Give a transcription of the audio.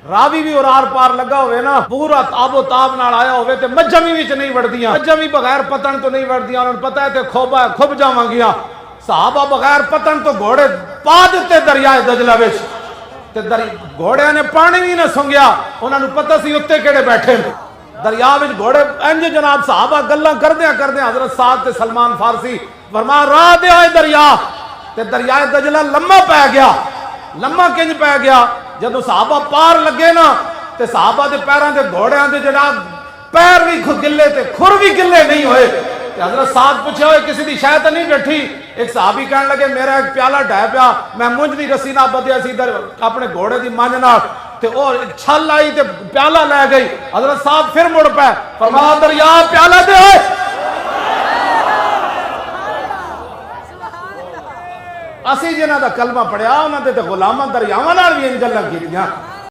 रावी भी और आर पार लगा होवे ना, पूरा ताबो ताब नाल आया होवे ते मज्जां भी विच नहीं वड़दियां, मज्जां भी बगैर पतन तो नहीं वड़दियां। उन्हें पता है ते खोबा खुब जावांगियां। सहाबा बगैर पतन तो घोड़े पा दिते दरियाए दजला विच ते घोड़िया ने पानी भी ना सुंघिया। उन्होंने पता सी उत्ते केड़े बैठे दरिया विच घोड़े इंज जनाब। सहाबा गल्लां करदियां करदियां हजरत साद ते सलमान फारसी फरमा राह दे आए दरिया ते दरियाए दजला लम्मा पै गया। लम्मा किंज पै गया, जदों सहाबा पार लगे ना ते सहाबा दे पैरां दे घोड़ियां दे जनाब पैर भी गिले ते खुर भी गिले नहीं होए। हजरत साद पूछे हुए किसी की शायद नहीं बैठी। एक सहाबी कहने लगे मेरा एक प्याला ढह पिया, मैं मुंज की रस्सी ना बधिया सी इधर अपने घोड़े की मंझ नाल ते और छल आई ते प्याला लै गई। हजरत साहब फिर मुड़ पे फरमाया दरिया प्याला दे। असी जिन्हां दा कलमा पढ़िया उन्हां दे ते गुलामां दरियावां नाल भी इन गल्लां कीतियां।